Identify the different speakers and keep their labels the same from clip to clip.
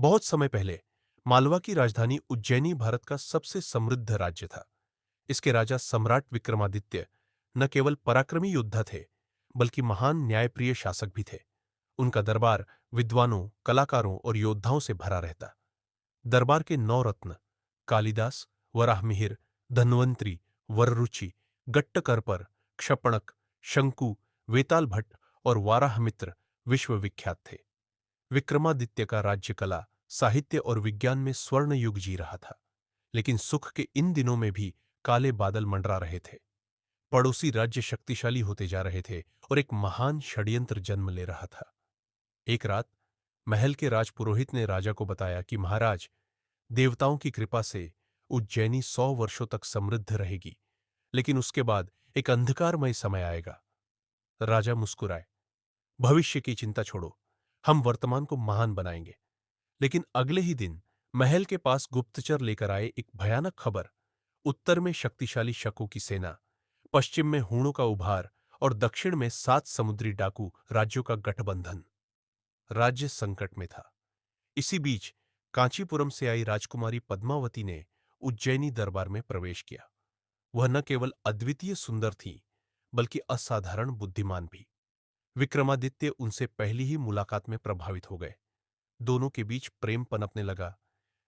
Speaker 1: बहुत समय पहले मालवा की राजधानी उज्जैनी भारत का सबसे समृद्ध राज्य था। इसके राजा सम्राट विक्रमादित्य न केवल पराक्रमी योद्धा थे, बल्कि महान न्यायप्रिय शासक भी थे। उनका दरबार विद्वानों, कलाकारों और योद्धाओं से भरा रहता। दरबार के 9 रत्न कालिदास, वराहमिहिर, धन्वंतरी, वररुचि, गट्टकरपर, क्षपणक, शंकु, वेताल भट्ट और वाराहमित्र विश्वविख्यात थे। विक्रमादित्य का राज्य कला, साहित्य और विज्ञान में स्वर्ण युग जी रहा था। लेकिन सुख के इन दिनों में भी काले बादल मंडरा रहे थे। पड़ोसी राज्य शक्तिशाली होते जा रहे थे और एक महान षड्यंत्र जन्म ले रहा था। एक रात महल के राजपुरोहित ने राजा को बताया कि महाराज, देवताओं की कृपा से उज्जैनी 100 वर्षों तक समृद्ध रहेगी, लेकिन उसके बाद एक अंधकारमय समय आएगा। राजा मुस्कुराए। भविष्य की चिंता छोड़ो, हम वर्तमान को महान बनाएंगे। लेकिन अगले ही दिन महल के पास गुप्तचर लेकर आए एक भयानक खबर। उत्तर में शक्तिशाली शकों की सेना, पश्चिम में हूणों का उभार और दक्षिण में 7 समुद्री डाकू राज्यों का गठबंधन। राज्य संकट में था। इसी बीच कांचीपुरम से आई राजकुमारी पद्मावती ने उज्जैनी दरबार में प्रवेश किया। वह न केवल अद्वितीय सुंदर थी, बल्कि असाधारण बुद्धिमान भी। विक्रमादित्य उनसे पहली ही मुलाकात में प्रभावित हो गए। दोनों के बीच प्रेम पनपने लगा।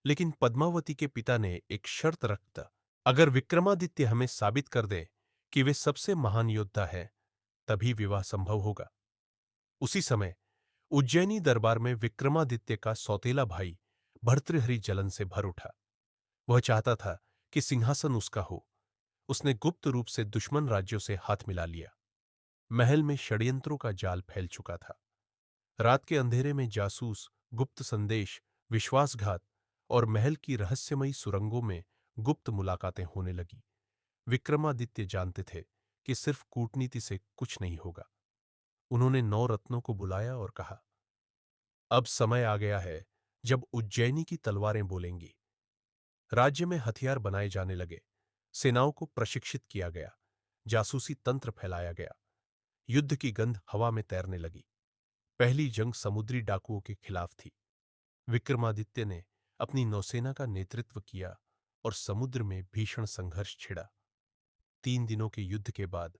Speaker 1: लेकिन पद्मावती के पिता ने एक शर्त रखा, अगर विक्रमादित्य हमें साबित कर दे कि वे सबसे महान योद्धा है, तभी विवाह संभव होगा। उसी समय उज्जैनी दरबार में विक्रमादित्य का सौतेला भाई भर्तृहरि जलन से भर उठा। वह चाहता था कि सिंहासन उसका हो। उसने गुप्त रूप से दुश्मन राज्यों से हाथ मिला लिया। महल में षड्यंत्रों का जाल फैल चुका था। रात के अंधेरे में जासूस, गुप्त संदेश, विश्वासघात और महल की रहस्यमयी सुरंगों में गुप्त मुलाकातें होने लगी। विक्रमादित्य जानते थे कि सिर्फ कूटनीति से कुछ नहीं होगा। उन्होंने 9 रत्नों को बुलाया और कहा, अब समय आ गया है जब उज्जैनी की तलवारें बोलेंगी। राज्य में हथियार बनाए जाने लगे, सेनाओं को प्रशिक्षित किया गया, जासूसी तंत्र फैलाया गया। युद्ध की गंध हवा में तैरने लगी। पहली जंग समुद्री डाकुओं के खिलाफ थी। विक्रमादित्य ने अपनी नौसेना का नेतृत्व किया और समुद्र में भीषण संघर्ष छिड़ा। 3 दिनों के युद्ध के बाद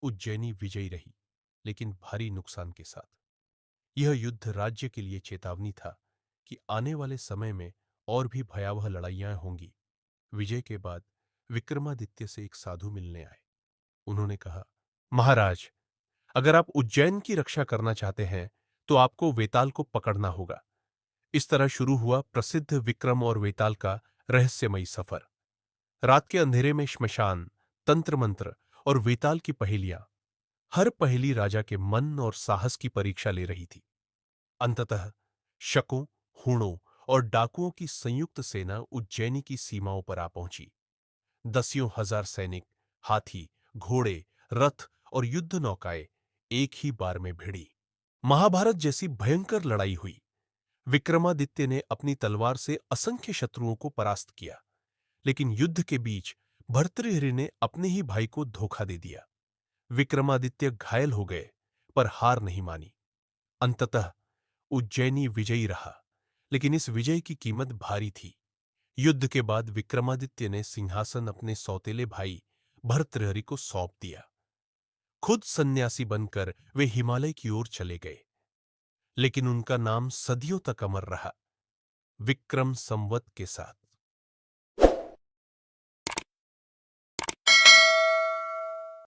Speaker 1: उज्जैनी विजयी रही, लेकिन भारी नुकसान के साथ। यह युद्ध राज्य के लिए चेतावनी था कि आने वाले समय में और भी भयावह लड़ाइयां होंगी। विजय के बाद विक्रमादित्य से एक साधु मिलने आए। उन्होंने कहा, महाराज, अगर आप उज्जैन की रक्षा करना चाहते हैं, तो आपको वेताल को पकड़ना होगा। इस तरह शुरू हुआ प्रसिद्ध विक्रम और वेताल का रहस्यमयी सफर। रात के अंधेरे में श्मशान, तंत्र मंत्र और वेताल की पहेलियां, हर पहेली राजा के मन और साहस की परीक्षा ले रही थी। अंततः शकों, हूणों और डाकुओं की संयुक्त सेना उज्जैनी की सीमाओं पर आ पहुंची। दसियों हजार सैनिक, हाथी, घोड़े, रथ और युद्ध नौकाएं एक ही बार में भिड़ी। महाभारत जैसी भयंकर लड़ाई हुई। विक्रमादित्य ने अपनी तलवार से असंख्य शत्रुओं को परास्त किया, लेकिन युद्ध के बीच भर्तृहरि ने अपने ही भाई को धोखा दे दिया। विक्रमादित्य घायल हो गए, पर हार नहीं मानी। अंततः उज्जैनी विजयी रहा, लेकिन इस विजय की कीमत भारी थी। युद्ध के बाद विक्रमादित्य ने सिंहासन अपने सौतेले भाई भर्तृहरि को सौंप दिया। खुद सन्यासी बनकर वे हिमालय की ओर चले गए, लेकिन उनका नाम सदियों तक अमर रहा, विक्रम संवत के साथ।